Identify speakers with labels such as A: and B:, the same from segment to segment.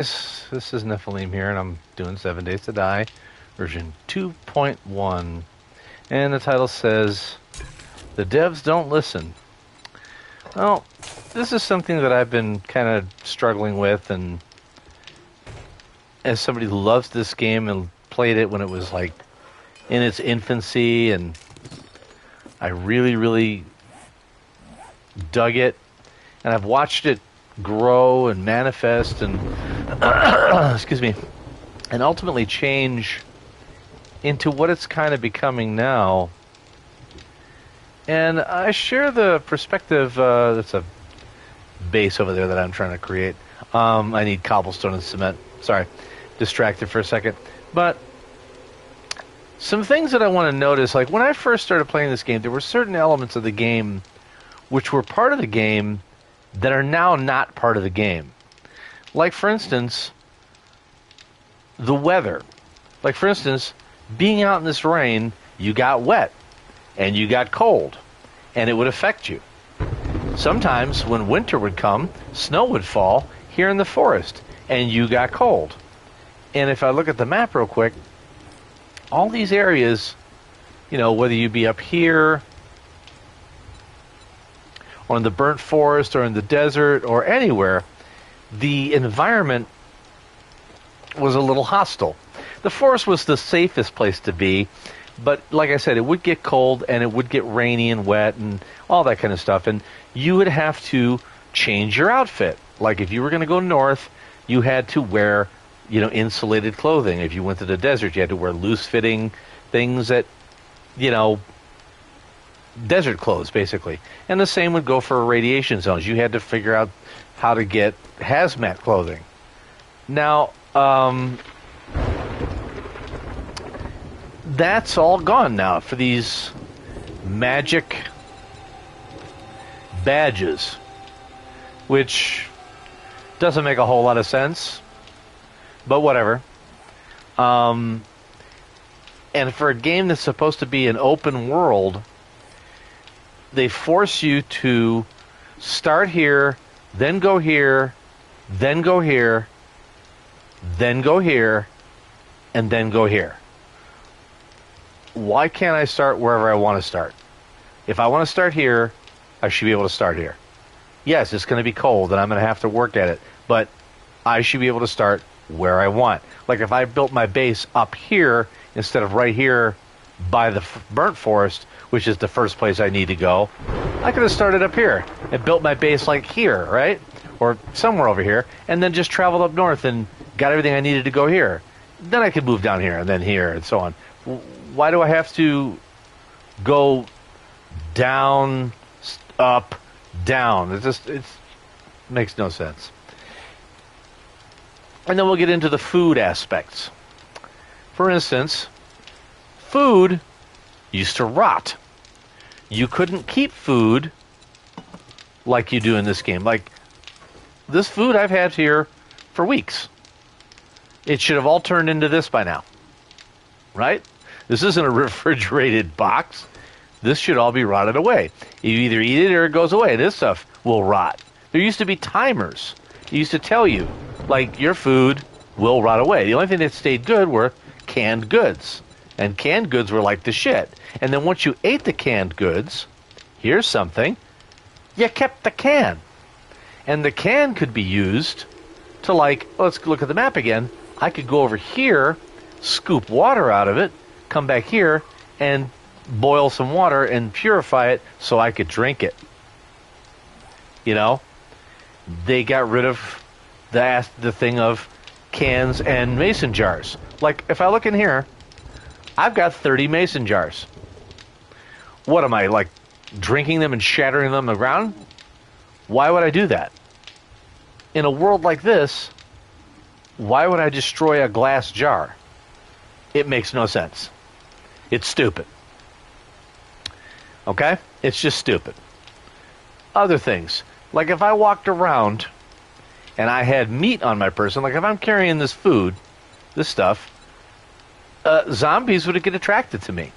A: This is Nephilim here, and I'm doing 7 Days to Die, version 2.1. And the title says, The Devs Don't Listen. Well, this is something that I've been kind of struggling with, and as somebody who loves this game and played it when it was like in its infancy, and I really, really dug it, and I've watched it grow and manifest and excuse me, and ultimately change into what it's kind of becoming now. And I share the perspective. That's a base over there that I'm trying to create. I need cobblestone and cement. Sorry, distracted for a second. But some things that I want to notice, like when I first started playing this game, there were certain elements of the game which were part of the game that are now not part of the game. Like, for instance, the weather. Like, for instance, being out in this rain, you got wet, and you got cold, and it would affect you. Sometimes, when winter would come, snow would fall here in the forest, and you got cold. And if I look at the map real quick, all these areas, you know, whether you be up here, or in the burnt forest, or in the desert, or anywhere, the environment was a little hostile. The forest was the safest place to be, but like I said, it would get cold, and it would get rainy and wet, and all that kind of stuff, and you would have to change your outfit. Like, if you were going to go north, you had to wear, you know, insulated clothing. If you went to the desert, you had to wear loose-fitting things that, you know, desert clothes, basically. And the same would go for radiation zones. You had to figure out how to get hazmat clothing. Now, that's all gone now for these magic badges, which doesn't make a whole lot of sense, but whatever. And for a game that's supposed to be an open world, they force you to start here, then go here, then go here, then go here, and then go here. Why can't I start wherever I want to start? If I want to start here, I should be able to start here. Yes, it's going to be cold, and I'm going to have to work at it, but I should be able to start where I want. Like if I built my base up here instead of right here by the burnt forest, which is the first place I need to go, I could have started up here and built my base like here, right? Or somewhere over here, and then just traveled up north and got everything I needed to go here. Then I could move down here and then here and so on. Why do I have to go down, up, down? It makes no sense. And then we'll get into the food aspects. For instance, food used to rot. You couldn't keep food like you do in this game. Like, this food I've had here for weeks. It should have all turned into this by now. Right? This isn't a refrigerated box. This should all be rotted away. You either eat it or it goes away. This stuff will rot. There used to be timers. It used to tell you, like, your food will rot away. The only thing that stayed good were canned goods. And canned goods were like the shit. And then once you ate the canned goods, here's something, you kept the can. And the can could be used to, like, let's look at the map again. I could go over here, scoop water out of it, come back here, and boil some water and purify it so I could drink it. You know? They got rid of the thing of cans and mason jars. Like, if I look in here, I've got 30 mason jars. What am I, like, drinking them and shattering them on the ground? Why would I do that? In a world like this, why would I destroy a glass jar? It makes no sense. It's stupid. Okay? It's just stupid. Other things. Like if I walked around and I had meat on my person, like if I'm carrying this food, this stuff, zombies would get attracted to me.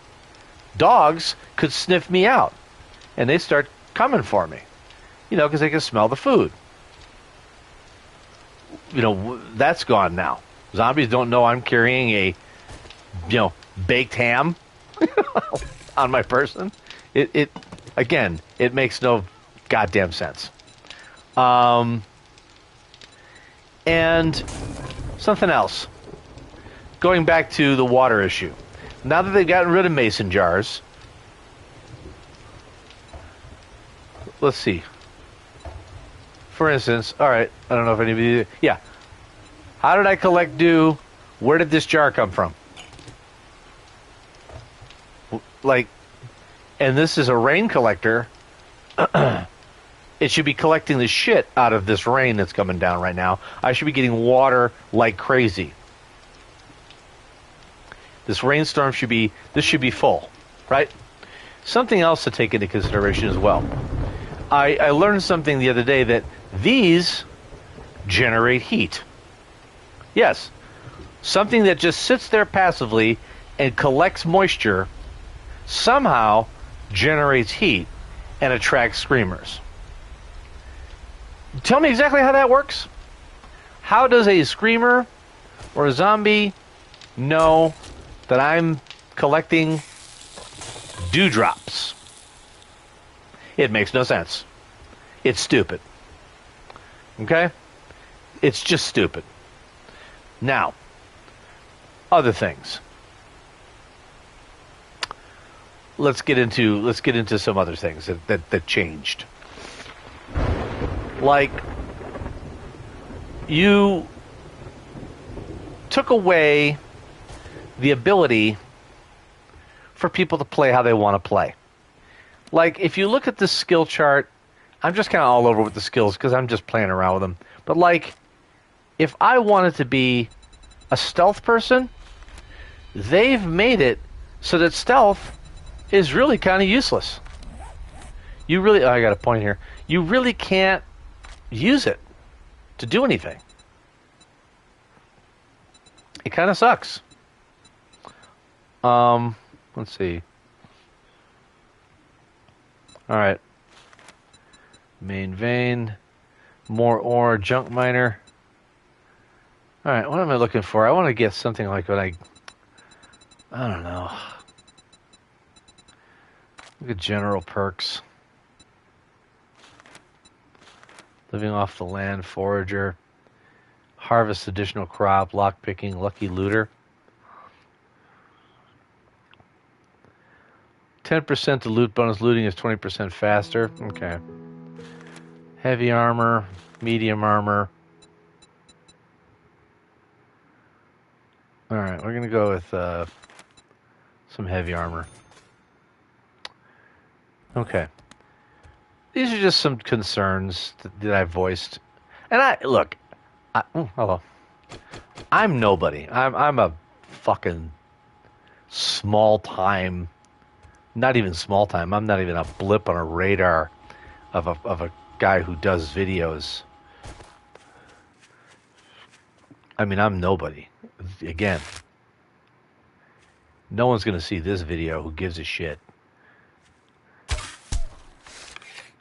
A: Dogs could sniff me out, and they start coming for me, you know, because they can smell the food. that's gone now. Zombies don't know I'm carrying a, baked ham on my person. It again, it makes no goddamn sense. And something else. Going back to the water issue. Now that they've gotten rid of mason jars, let's see. For instance, all right, I don't know if anybody... Yeah. How did I collect dew? Where did this jar come from? Like, and this is a rain collector. It should be collecting the shit out of this rain that's coming down right now. I should be getting water like crazy. This rainstorm should be full, right? Something else to take into consideration as well. I learned something the other day that these generate heat. Yes, something that just sits there passively and collects moisture somehow generates heat and attracts screamers. Tell me exactly how that works. How does a screamer or a zombie know that I'm collecting dewdrops? It makes no sense. It's stupid. Okay? It's just stupid. Now, other things. Let's get into some other things that changed. Like, you took away the ability for people to play how they want to play. Like, if you look at the skill chart, I'm just kind of all over with the skills because I'm just playing around with them. But, like, if I wanted to be a stealth person, they've made it so that stealth is really kind of useless. You really... I got a point here. You really can't use it to do anything. It kind of sucks. Let's see. All right. Main vein. More ore. Junk miner. All right. What am I looking for? I want to get something like what I don't know. Look at general perks. Living off the land. Forager. Harvest additional crop. Lockpicking. Lucky looter. 10% to loot bonus. Looting is 20% faster. Okay. Heavy armor. Medium armor. Alright, we're going to go with some heavy armor. Okay. These are just some concerns that I voiced. And hello. I'm nobody. I'm a fucking small time... Not even small time. I'm not even a blip on a radar of a guy who does videos. I mean, I'm nobody. Again, no one's going to see this video. Who gives a shit?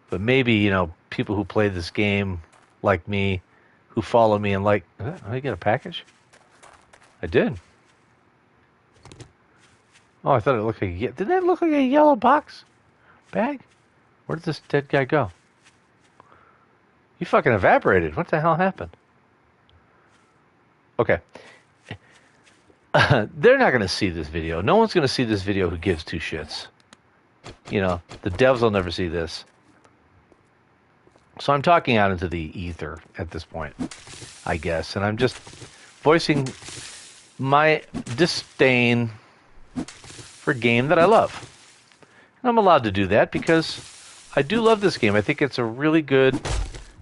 A: But maybe, people who play this game like me, who follow me and like, I get a package? I did. Oh, I thought it looked like did that look like a yellow box bag? Where did this dead guy go? He fucking evaporated. What the hell happened? Okay. They're not going to see this video. No one's going to see this video who gives two shits. The devs will never see this. So I'm talking out into the ether at this point, I guess. And I'm just voicing my disdain for a game that I love. And I'm allowed to do that because I do love this game. I think it's a really good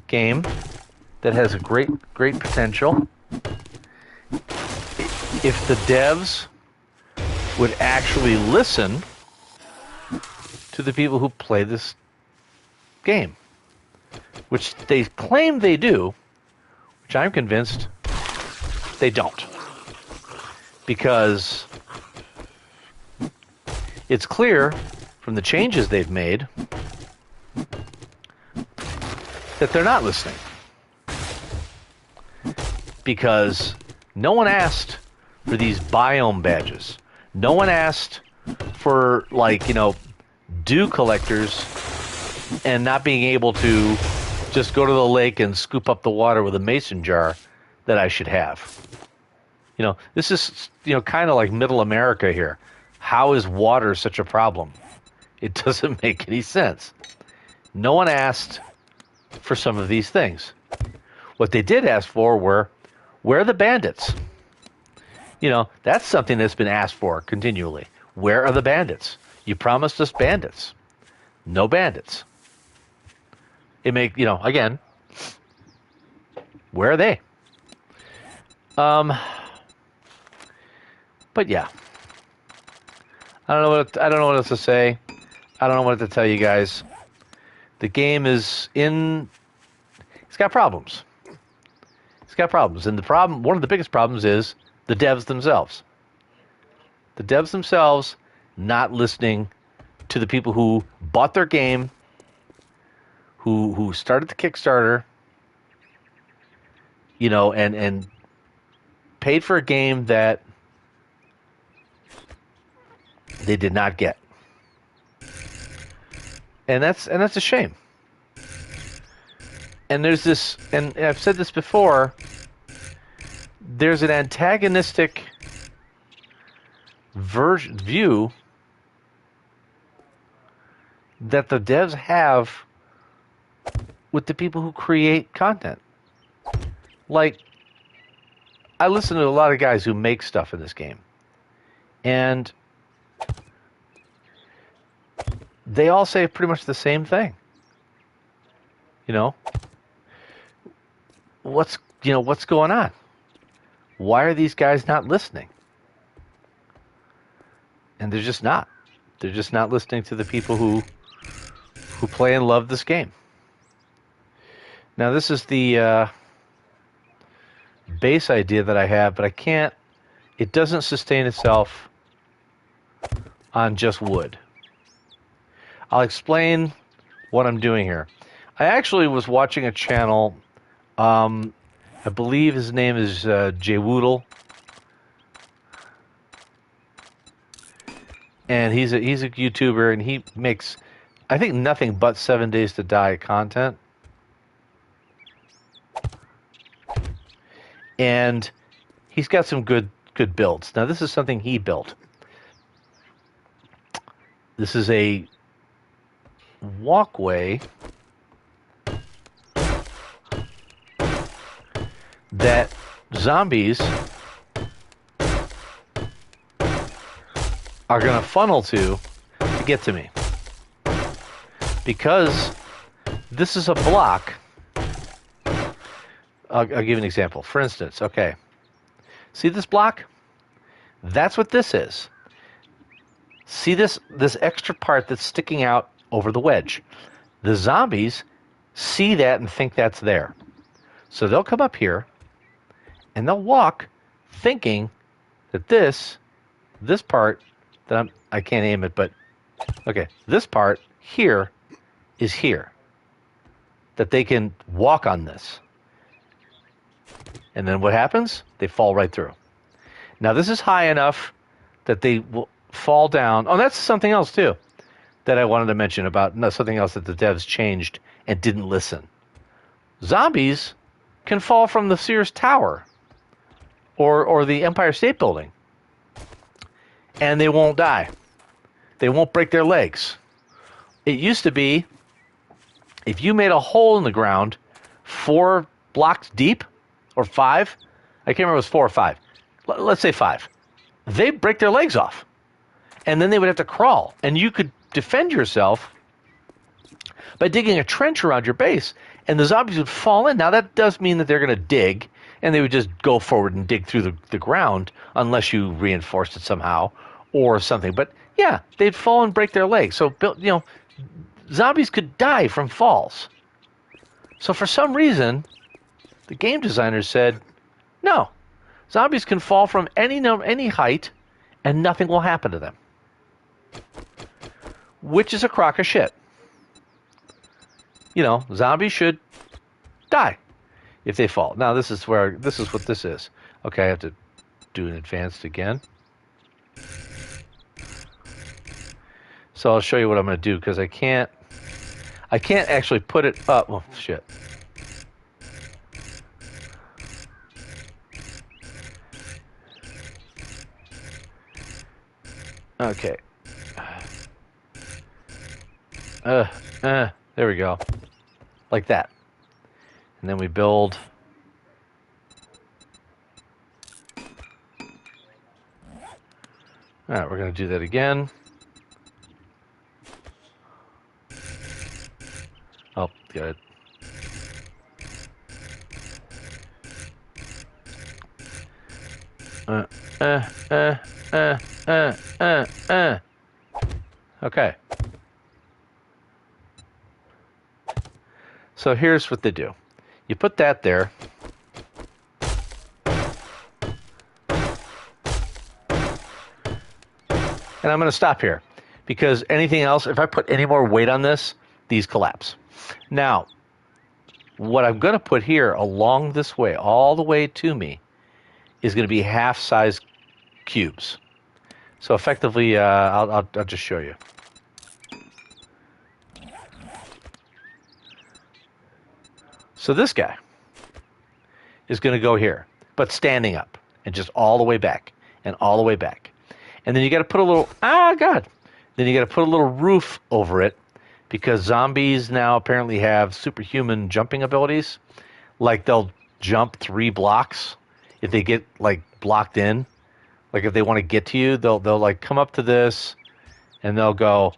A: game that has a great potential. If the devs would actually listen to the people who play this game, which they claim they do, which I'm convinced they don't. Because it's clear from the changes they've made that they're not listening. because no one asked for these biome badges. No one asked for, like, dew collectors and not being able to just go to the lake and scoop up the water with a mason jar that I should have. This is, kind of like middle America here. How is water such a problem? It doesn't make any sense. No one asked for some of these things. What they did ask for were, where are the bandits? That's something that's been asked for continually. Where are the bandits? You promised us bandits. No bandits. Again, where are they? But yeah, I don't know what else to say. I don't know what to tell you guys. The game it's got problems. It's got problems, and one of the biggest problems is the devs themselves. The devs themselves not listening to the people who bought their game, who started the Kickstarter, and paid for a game that they did not get. And that's a shame. And there's this, and I've said this before, there's an antagonistic view that the devs have with the people who create content. Like, I listen to a lot of guys who make stuff in this game, and they all say pretty much the same thing. What's going on? Why are these guys not listening? And they're just not. They're just not listening to the people who play and love this game. Now, this is the base idea that I have, but it doesn't sustain itself on just wood. I'll explain what I'm doing here. I actually was watching a channel, I believe his name is Jay Woodle, and he's a YouTuber, and he makes, I think, nothing but 7 Days to Die content. And he's got some good builds. Now, this is something he built. This is a walkway that zombies are going to funnel to get to me. Because this is a block. I'll give you an example. For instance, okay. See this block? That's what this is. See this extra part that's sticking out over the wedge. The zombies see that and think that's there. So they'll come up here and they'll walk thinking that this part that I can't aim it, but okay, this part here is here. That they can walk on this. And then what happens? They fall right through. Now, this is high enough that they will fall down. Oh, that's something else, too, that I wanted to mention about something else that the devs changed and didn't listen. Zombies can fall from the Sears Tower or the Empire State Building, and they won't die. They won't break their legs. It used to be, if you made a hole in the ground 4 blocks deep, or 5, I can't remember if it was 4 or 5. Let's say 5. They'd break their legs off. And then they would have to crawl. And you could defend yourself by digging a trench around your base, and the zombies would fall in. Now, that does mean that they're going to dig, and they would just go forward and dig through the ground unless you reinforced it somehow or something. But, yeah, they'd fall and break their legs. So, zombies could die from falls. So, for some reason, the game designers said, no, zombies can fall from any height and nothing will happen to them. Which is a crock of shit. Zombies should die. if they fall. Now this is what this is. Okay, I have to do an advanced again. So I'll show you what I'm going to do because I can't actually put it up. Oh shit. Okay. There we go. Like that. And then we build. All right, we're going to do that again. Oh, got it. Okay. So here's what they do. You put that there. And I'm going to stop here because anything else, if I put any more weight on this, these collapse. Now, what I'm going to put here along this way, all the way to me, is going to be half-size cubes. So effectively, I'll just show you. So this guy is going to go here, but standing up and just all the way back and all the way back. And then you got to put a little, God. Then you got to put a little roof over it because zombies now apparently have superhuman jumping abilities. Like they'll jump 3 blocks if they get like blocked in. Like if they want to get to you, they'll like come up to this and they'll go,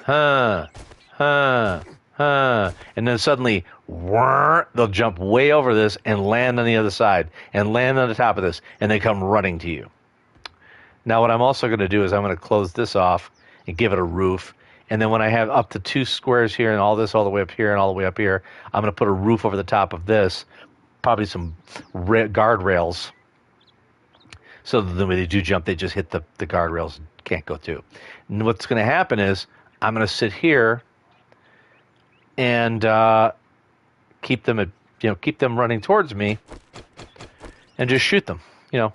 A: huh, huh, huh. And then suddenly, they'll jump way over this and land on the other side and land on the top of this and they come running to you. Now what I'm also going to do is I'm going to close this off and give it a roof. And then when I have up to 2 squares here and all this all the way up here and all the way up here, I'm going to put a roof over the top of this, probably some guardrails. So that when they do jump, they just hit the guardrails and can't go through. And what's going to happen is I'm going to sit here and keep them running towards me and just shoot them,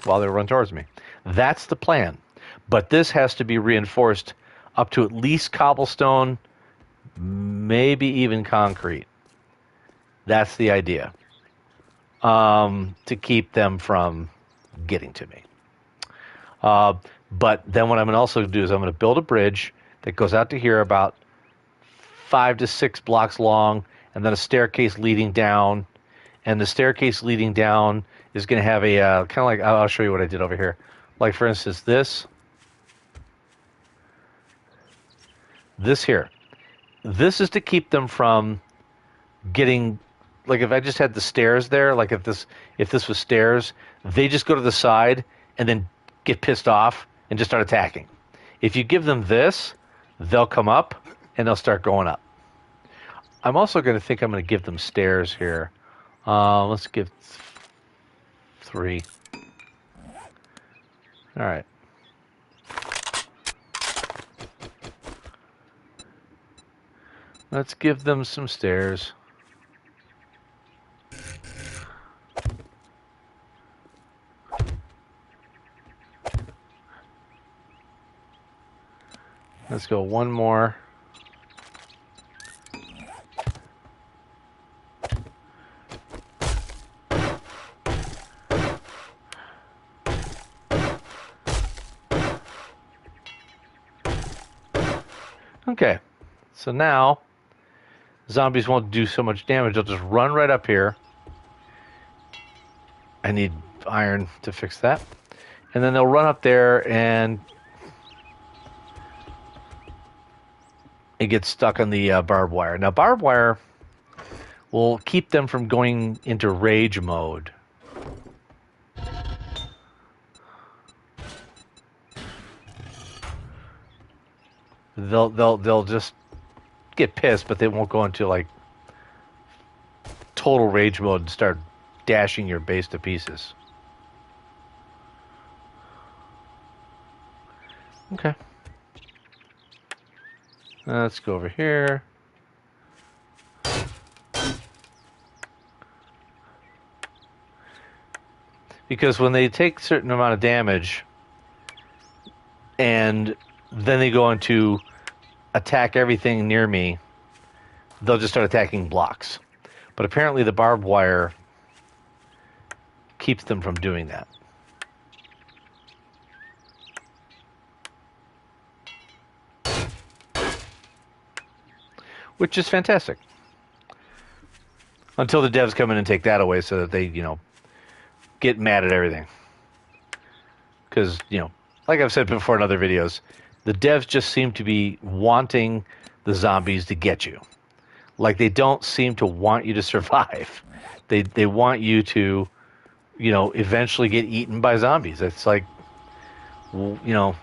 A: while they run towards me. That's the plan. But this has to be reinforced up to at least cobblestone, maybe even concrete. That's the idea. To keep them from getting to me. But then what I'm going to also do is I'm going to build a bridge that goes out to here about 5 to 6 blocks long, and then a staircase leading down. And the staircase leading down is going to have a kind of like, I'll show you what I did over here. Like, for instance, this here. This is to keep them from getting, like if I just had the stairs there, like if this was stairs, they just go to the side and then get pissed off and just start attacking. If you give them this, they'll come up and they'll start going up. I'm also going to I'm going to give them stairs here. Let's give 3. All right. Let's give them some stairs. Let's go one more. Okay, so now zombies won't do so much damage. They'll just run right up here. I need iron to fix that. And then they'll run up there and it gets stuck on the barbed wire. Now, barbed wire will keep them from going into rage mode. They'll just get pissed, but they won't go into like total rage mode and start dashing your base to pieces. Okay. Let's go over here. Because when they take a certain amount of damage and then they go into attack everything near me, they'll just start attacking blocks. But apparently the barbed wire keeps them from doing that. Which is fantastic. Until the devs come in and take that away so that they, get mad at everything. Because, like I've said before in other videos, the devs just seem to be wanting the zombies to get you. Like, they don't seem to want you to survive. They want you to, eventually get eaten by zombies. It's like, your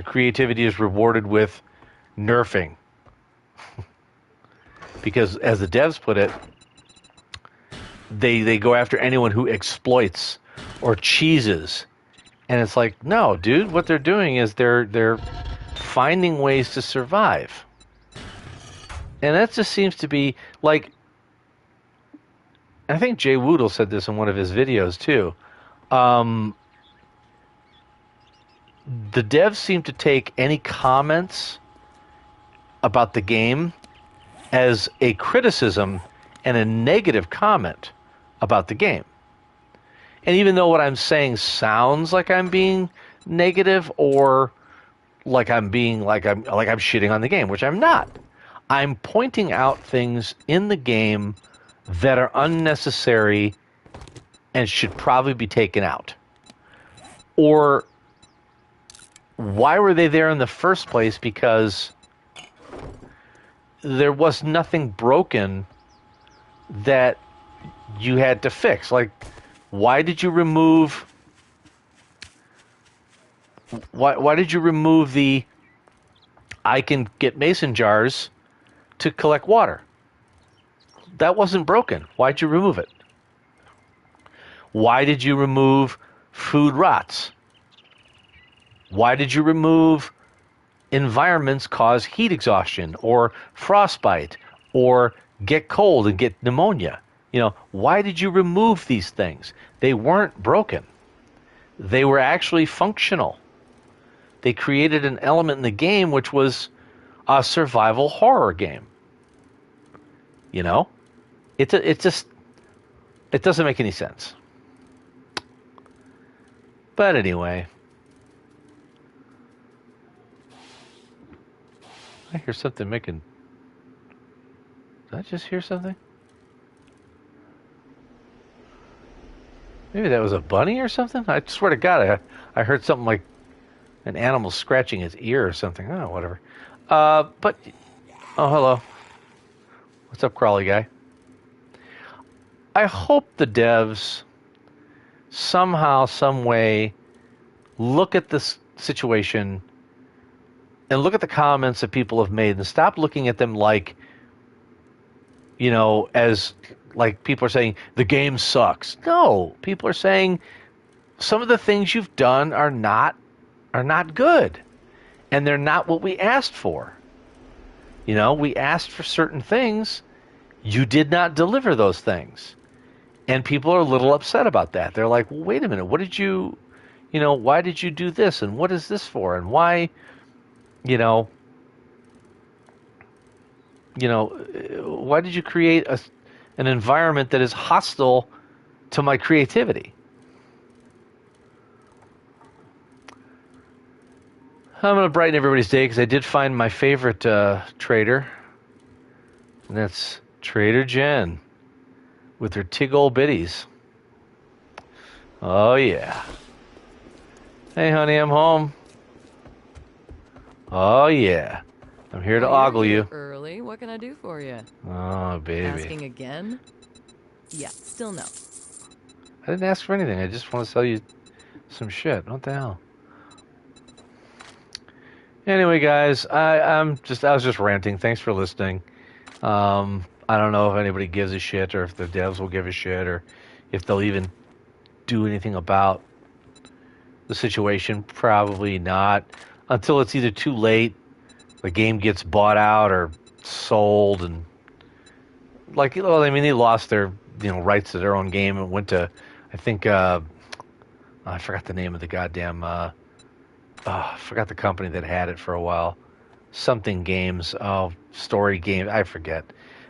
A: creativity is rewarded with nerfing. Because, as the devs put it, they go after anyone who exploits or cheeses. And it's like, no, dude, what they're doing is they're finding ways to survive. And that just seems to be like, I think Jay Woodle said this in one of his videos too. The devs seem to take any comments about the game as a criticism and a negative comment about the game. And even though what I'm saying sounds like I'm being negative or like I'm being like I'm shitting on the game, which I'm not. I'm pointing out things in the game that are unnecessary and should probably be taken out. Or why were they there in the first place? Because there was nothing broken that you had to fix. Like, why did you remove the I can get mason jars to collect water? That wasn't broken. Why'd you remove it? Why did you remove food rots? Why did you remove environments cause heat exhaustion or frostbite or get cold and get pneumonia? Why did you remove these things? They weren't broken. They were actually functional. They created an element in the game which was a survival horror game. It doesn't make any sense. But anyway, I hear something making. Did I just hear something? Maybe that was a bunny or something? I swear to God, I heard something like an animal scratching his ear or something. Oh, whatever. Oh, hello. What's up, crawly guy? I hope the devs somehow, some way, look at this situation and look at the comments that people have made and stop looking at them like, as like people are saying the game sucks. No, people are saying some of the things you've done are not good, and they're not what we asked for. We asked for certain things. You did not deliver those things, and people are a little upset about that. They're like, well, wait a minute, what did you, why did you do this, and what is this for, and why, why did you create an environment that is hostile to my creativity? I'm going to brighten everybody's day because I did find my favorite trader, and that's Trader Jen with her tig old bitties. Oh, yeah. Hey, honey, I'm home. Oh, yeah. I'm here to ogle you.
B: Early. What can I do for you?
A: Oh, baby.
B: Asking again? Yeah, still no.
A: I didn't ask for anything. I just want to sell you some shit. What the hell? Anyway, guys, I was just ranting. Thanks for listening. I don't know if anybody gives a shit or if the devs will give a shit or if they'll even do anything about the situation. Probably not. Until it's either too late, the game gets bought out or sold, and they lost their rights to their own game and went to, I think, I forgot the name of the goddamn. I forgot the company that had it for a while. Something Games. Oh, Story Game. I forget.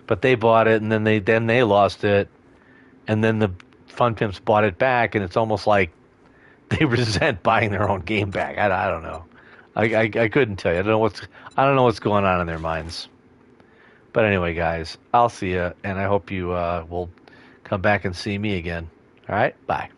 A: But they bought it, and then they lost it, and then the Fun Pimps bought it back, and it's almost like they resent buying their own game back. I don't know. I couldn't tell you. I don't know what's going on in their minds. But anyway, guys, I'll see you, and I hope you will come back and see me again. All right, bye.